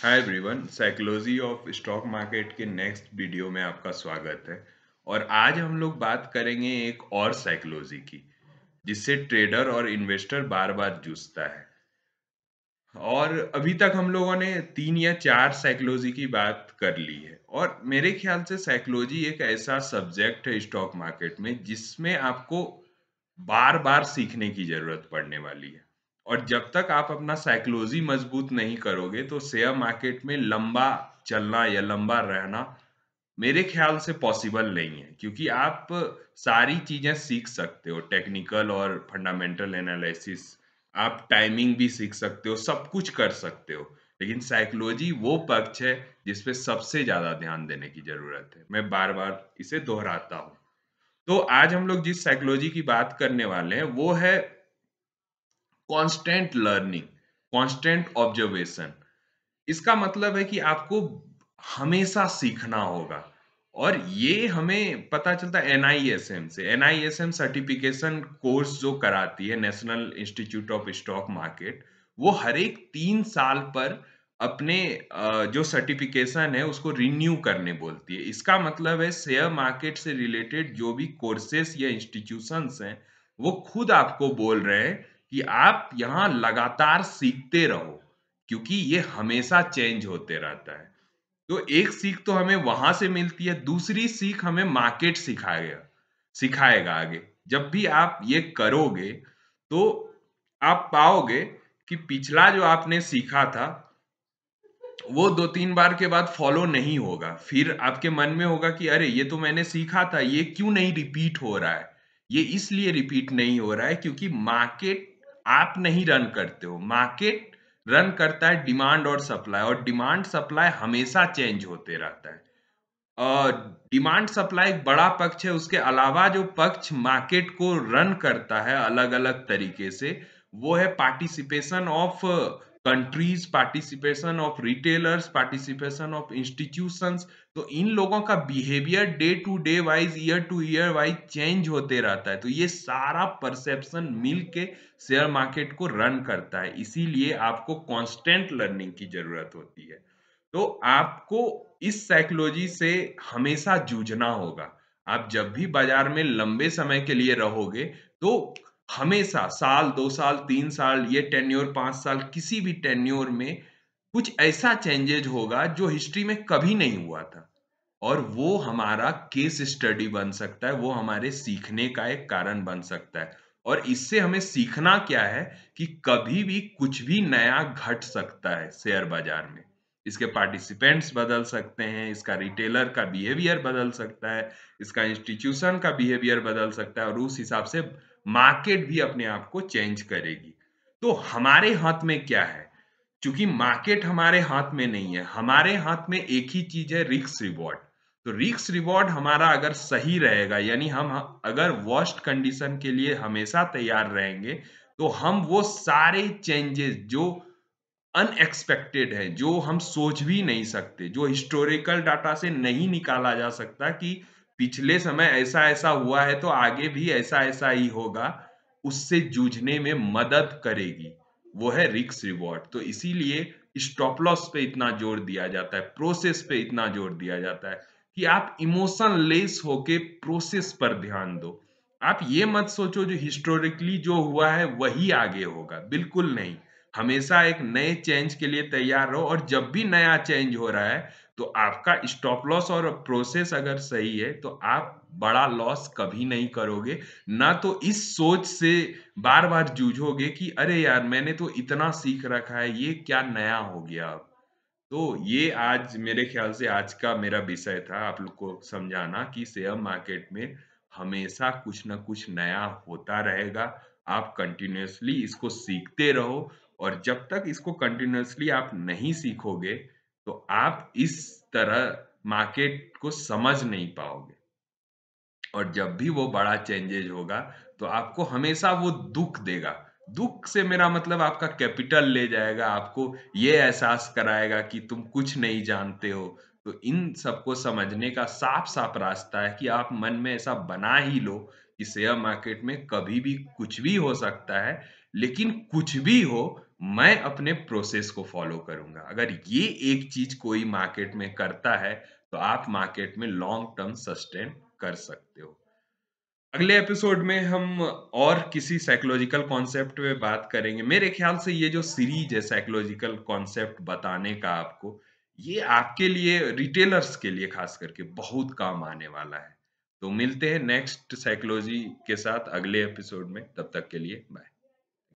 Hi everyone, psychology of stock market के next video में आपका स्वागत है। और आज हम लोग बात करेंगे एक और साइकोलॉजी की, जिससे ट्रेडर और इन्वेस्टर बार बार जूझता है। और अभी तक हम लोगों ने 3 या 4 साइकोलॉजी की बात कर ली है, और मेरे ख्याल से साइकोलॉजी एक ऐसा सब्जेक्ट है स्टॉक मार्केट में जिसमें आपको बार बार सीखने की जरूरत पड़ने वाली है। और जब तक आप अपना साइकोलॉजी मजबूत नहीं करोगे तो शेयर मार्केट में लंबा चलना या लंबा रहना मेरे ख्याल से पॉसिबल नहीं है, क्योंकि आप सारी चीजें सीख सकते हो, टेक्निकल और फंडामेंटल एनालिसिस, आप टाइमिंग भी सीख सकते हो, सब कुछ कर सकते हो। लेकिन साइकोलॉजी वो पक्ष है जिसपे सबसे ज्यादा ध्यान देने की जरूरत है। मैं बार बार इसे दोहराता हूँ। तो आज हम लोग जिस साइकोलॉजी की बात करने वाले हैं वो है कांस्टेंट लर्निंग, कांस्टेंट ऑब्जर्वेशन। इसका मतलब है कि आपको हमेशा सीखना होगा। और ये हमें पता चलता है एनआईएसएम से। एनआईएसएम सर्टिफिकेशन कोर्स जो कराती है, national institute of stock market, वो हर एक 3 साल पर अपने जो सर्टिफिकेशन है उसको रिन्यू करने बोलती है। इसका मतलब है शेयर मार्केट से रिलेटेड जो भी कोर्सेस या इंस्टीट्यूशंस हैं वो खुद आपको बोल रहे हैं कि आप यहाँ लगातार सीखते रहो, क्योंकि ये हमेशा चेंज होते रहता है। तो एक सीख तो हमें वहां से मिलती है, दूसरी सीख हमें मार्केट सिखाएगा सिखाएगा आगे। जब भी आप ये करोगे तो आप पाओगे कि पिछला जो आपने सीखा था वो 2-3 बार के बाद फॉलो नहीं होगा। फिर आपके मन में होगा कि अरे ये तो मैंने सीखा था, ये क्यों नहीं रिपीट हो रहा है। ये इसलिए रिपीट नहीं हो रहा है क्योंकि मार्केट आप नहीं रन करते हो, मार्केट रन करता है डिमांड और सप्लाई, और डिमांड सप्लाई हमेशा चेंज होते रहता है। डिमांड सप्लाई एक बड़ा पक्ष है, उसके अलावा जो पक्ष मार्केट को रन करता है अलग अलग तरीके से, वो है participation of countries, participation of retailers, participation of institutions. तो इन लोगों का behaviour day to day wise, year to year wise change होते रहता है। तो ये सारा परसेप्शन मिल के शेयर मार्केट को रन करता है। इसीलिए आपको कांस्टेंट लर्निंग की जरूरत होती है। तो आपको इस साइकोलॉजी से हमेशा जूझना होगा। आप जब भी बाजार में लंबे समय के लिए रहोगे तो हमेशा साल 2 साल 3 साल, ये टेन्योर 5 साल, किसी भी टेन्योर में कुछ ऐसा चेंजेज होगा जो हिस्ट्री में कभी नहीं हुआ था। और वो हमारा केस स्टडी बन सकता है, वो हमारे सीखने का एक कारण बन सकता है। और इससे हमें सीखना क्या है कि कभी भी कुछ भी नया घट सकता है शेयर बाजार में। इसके पार्टिसिपेंट्स बदल सकते हैं, इसका रिटेलर का बिहेवियर बदल सकता है, इसका इंस्टीट्यूशन का बिहेवियर बदल सकता है, और उस हिसाब से मार्केट भी अपने आप को चेंज करेगी। तो हमारे हाथ में क्या है? क्योंकि मार्केट हमारे हाथ में नहीं है, हमारे हाथ में एक ही चीज है, रिस्क रिवॉर्ड। तो रिस्क रिवॉर्ड हमारा अगर सही रहेगा, यानी हम अगर वर्स्ट कंडीशन के लिए हमेशा तैयार रहेंगे, तो हम वो सारे चेंजेस जो अनएक्सपेक्टेड है, जो हम सोच भी नहीं सकते, जो हिस्टोरिकल डाटा से नहीं निकाला जा सकता कि पिछले समय ऐसा ऐसा हुआ है तो आगे भी ऐसा ऐसा ही होगा, उससे जूझने में मदद करेगी। वो है रिस्क रिवॉर्ड। तो इसीलिए स्टॉप लॉस पे इतना जोर दिया जाता है, प्रोसेस पे इतना जोर दिया जाता है कि आप इमोशन लेस होके प्रोसेस पर ध्यान दो। आप ये मत सोचो जो हिस्टोरिकली जो हुआ है वही आगे होगा, बिल्कुल नहीं। हमेशा एक नए चेंज के लिए तैयार रहो, और जब भी नया चेंज हो रहा है तो आपका स्टॉप लॉस और प्रोसेस अगर सही है तो आप बड़ा लॉस कभी नहीं करोगे। ना तो इस सोच से बार बार जूझोगे कि अरे यार मैंने तो इतना सीख रखा है, ये क्या नया हो गया अब। तो ये आज मेरे ख्याल से आज का मेरा विषय था, आप लोग को समझाना कि शेयर मार्केट में हमेशा कुछ ना कुछ नया होता रहेगा। आप कंटिन्यूअसली इसको सीखते रहो, और जब तक इसको कंटिन्यूअसली आप नहीं सीखोगे तो आप इस तरह मार्केट को समझ नहीं पाओगे। और जब भी वो बड़ा चेंजेज होगा तो आपको हमेशा वो दुख देगा। दुख से मेरा मतलब आपका कैपिटल ले जाएगा, आपको ये एहसास कराएगा कि तुम कुछ नहीं जानते हो। तो इन सबको समझने का साफ साफ रास्ता है कि आप मन में ऐसा बना ही लो कि शेयर मार्केट में कभी भी कुछ भी हो सकता है, लेकिन कुछ भी हो मैं अपने प्रोसेस को फॉलो करूँगा। अगर ये एक चीज़ कोई मार्केट में करता है, तो आप मार्केट में लॉन्ग टर्म सस्टेन कर सकते हो। अगले एपिसोड में हम और किसी साइकोलॉजिकल कॉन्सेप्ट पे बात करेंगे। मेरे ख्याल से ये जो सीरीज है साइकोलॉजिकल कॉन्सेप्ट बताने का आपको, ये आपके लिए रिटेलर्स के लिए खास करके बहुत काम आने वाला है। तो मिलते हैं नेक्स्ट साइकोलॉजी के साथ अगले एपिसोड में। तब तक के लिए बाय।